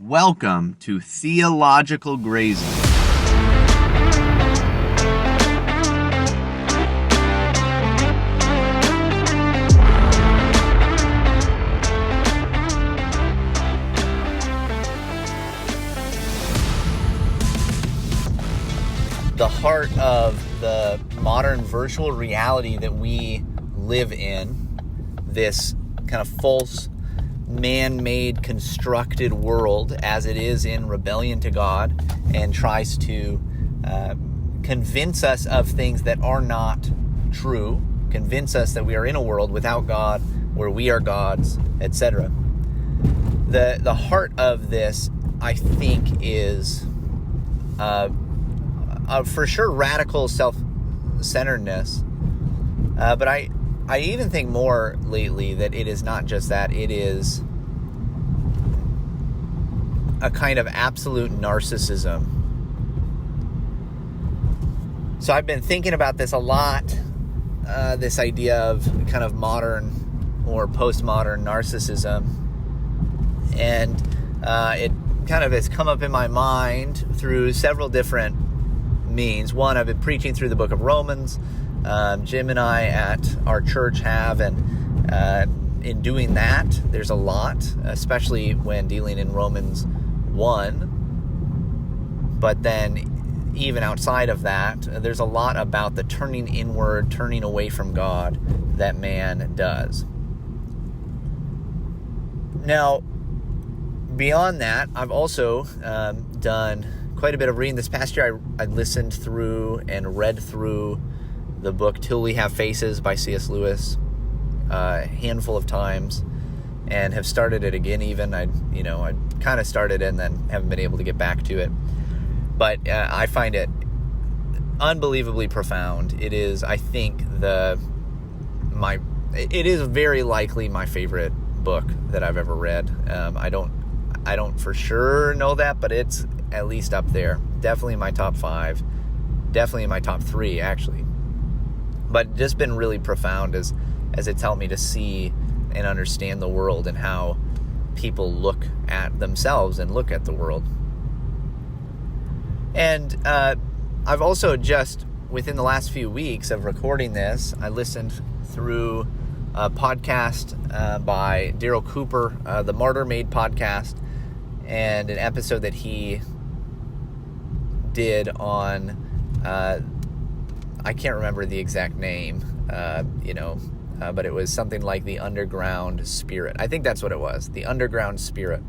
Welcome to Theological Grazing. The heart of the modern virtual reality that we live in, this kind of false man-made constructed world as it is in rebellion to God and tries to convince us of things that are not true, convince us that we are in a world without God, where we are gods, etc. The heart of this, I think, is for sure radical self-centeredness, but I even think more lately that it is not just that, it is a kind of absolute narcissism. So I've been thinking about this a lot, this idea of kind of modern or postmodern narcissism, and it kind of has come up in my mind through several different means. One, I've been preaching through the book of Romans. Jim and I at our church have, and in doing that, there's a lot, especially when dealing in Romans 1. But then, even outside of that, there's a lot about the turning inward, turning away from God that man does. Now, beyond that, I've also done quite a bit of reading. This past year, I listened through and read through the book Till We Have Faces by C.S. Lewis a handful of times, and have started it again. Even I kind of started it and then haven't been able to get back to it. But I find it unbelievably profound. It is, I think, it is very likely my favorite book that I've ever read. I don't for sure know that, but it's at least up there. Definitely in my top 5. Definitely in my top 3, actually. But just been really profound as it's helped me to see and understand the world and how people look at themselves and look at the world. And I've also just, within the last few weeks of recording this, I listened through a podcast by Daryl Cooper, the Martyr Made podcast, and an episode that he did on I can't remember the exact name, but it was something like the underground spirit. I think that's what it was, the underground spirit.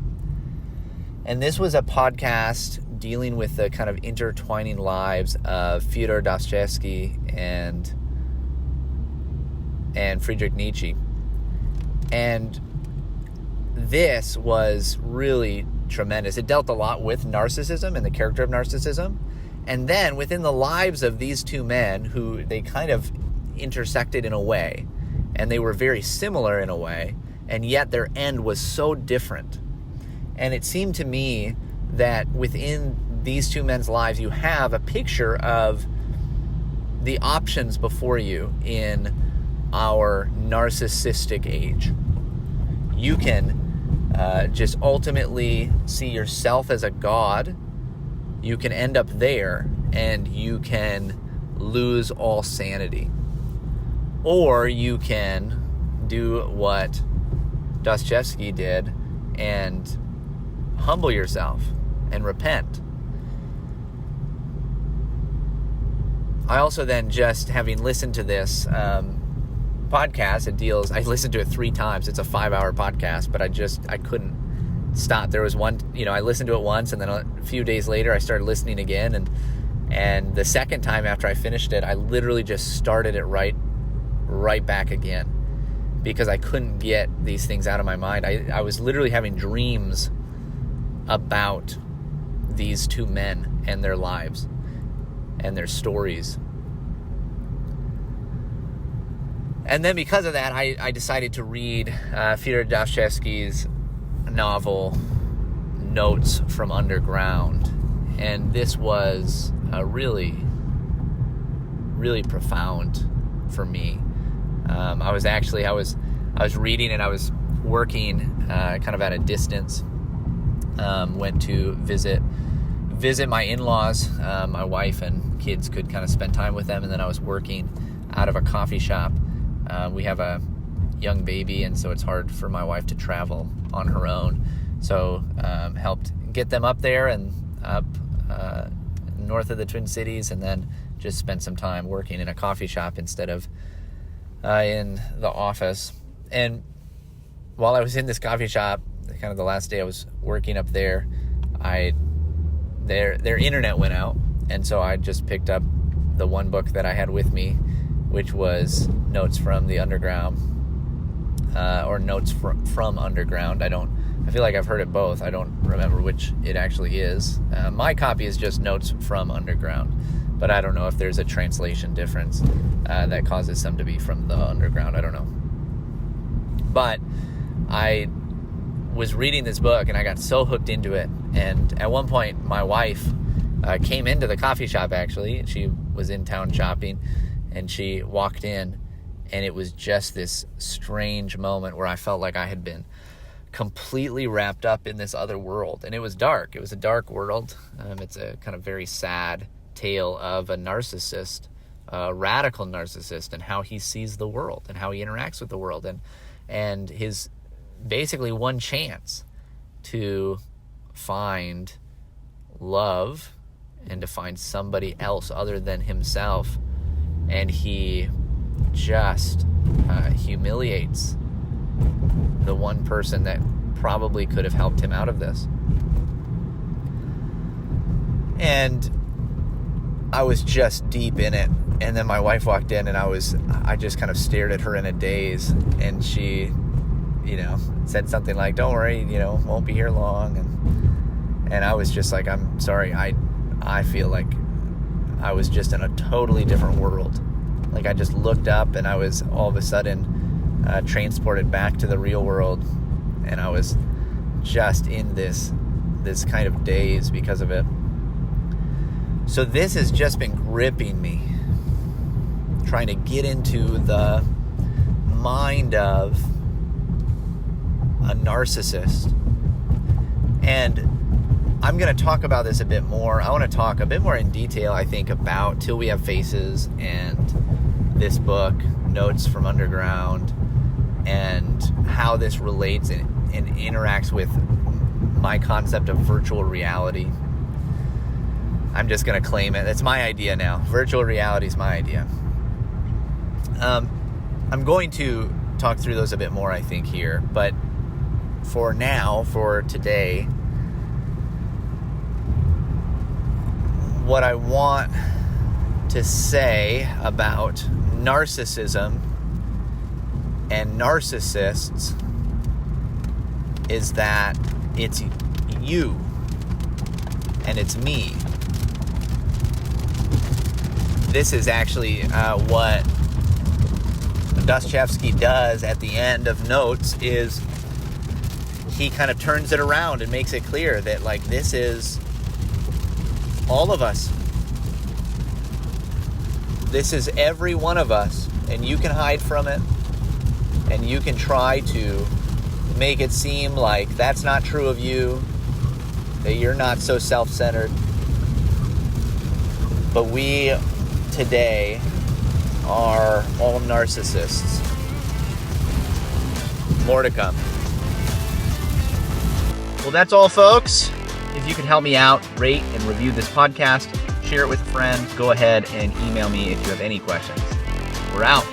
And this was a podcast dealing with the kind of intertwining lives of Fyodor Dostoevsky and Friedrich Nietzsche. And this was really tremendous. It dealt a lot with narcissism and the character of narcissism. And then within the lives of these two men, who they kind of intersected in a way, and they were very similar in a way, and yet their end was so different. And it seemed to me that within these two men's lives, you have a picture of the options before you in our narcissistic age. You can just ultimately see yourself as a god. You can end up there, and you can lose all sanity. Or you can do what Dostoevsky did and humble yourself and repent. I also then, just having listened to this podcast, I listened to it 3 times. It's a 5-hour podcast, but I couldn't stop. There was one, I listened to it once, and then a few days later I started listening again, and the second time after I finished it, I literally just started it right back again, because I couldn't get these things out of my mind. I was literally having dreams about these two men and their lives and their stories. And then because of that, I decided to read Fyodor Dostoevsky's novel Notes from Underground, and this was really, really profound for me. I was reading, and I was working kind of at a distance went to visit my in-laws. My wife and kids could kind of spend time with them, and then I was working out of a coffee shop. We have a young baby, and so it's hard for my wife to travel on her own. So helped get them up there and up north of the Twin Cities, and then just spent some time working in a coffee shop instead of in the office. And while I was in this coffee shop, kind of the last day I was working up there, their internet went out, and so I just picked up the one book that I had with me, which was Notes from the Underground, or Notes from Underground. I feel like I've heard it both. I don't remember which it actually is. My copy is just Notes from Underground, but I don't know if there's a translation difference that causes some to be from the underground. I don't know. But I was reading this book, and I got so hooked into it. And at one point, my wife came into the coffee shop, actually. She was in town shopping, and she walked in, and it was just this strange moment where I felt like I had been completely wrapped up in this other world. And it was dark. It was a dark world. It's a kind of very sad tale of a narcissist, a radical narcissist, and how he sees the world and how he interacts with the world, and his basically one chance to find love and to find somebody else other than himself, and he just humiliates the one person that probably could have helped him out of this. And I was just deep in it, and then my wife walked in, and I just kind of stared at her in a daze, and she, said something like, "Don't worry, won't be here long," and I was just like, "I'm sorry, I feel like I was just in a totally different world." Like, I just looked up, and I was all of a sudden transported back to the real world, and I was just in this kind of daze because of it. So this has just been gripping me, trying to get into the mind of a narcissist. And I'm going to talk about this a bit more. I want to talk a bit more in detail, I think, about Till We Have Faces and this book, Notes from Underground, and how this relates and interacts with my concept of virtual reality. I'm just going to claim it. It's my idea now. Virtual reality is my idea. I'm going to talk through those a bit more, I think, here. But for now, for today, what I want to say about narcissism and narcissists is that it's you and it's me. This is actually what Dostoevsky does at the end of Notes, is he kind of turns it around and makes it clear that, like, this is all of us. This is every one of us, and you can hide from it, and you can try to make it seem like that's not true of you, that you're not so self-centered. But we today are all narcissists. More to come. Well, that's all, folks. If you could help me out, rate and review this podcast, share it with a friend, go ahead and email me if you have any questions. We're out.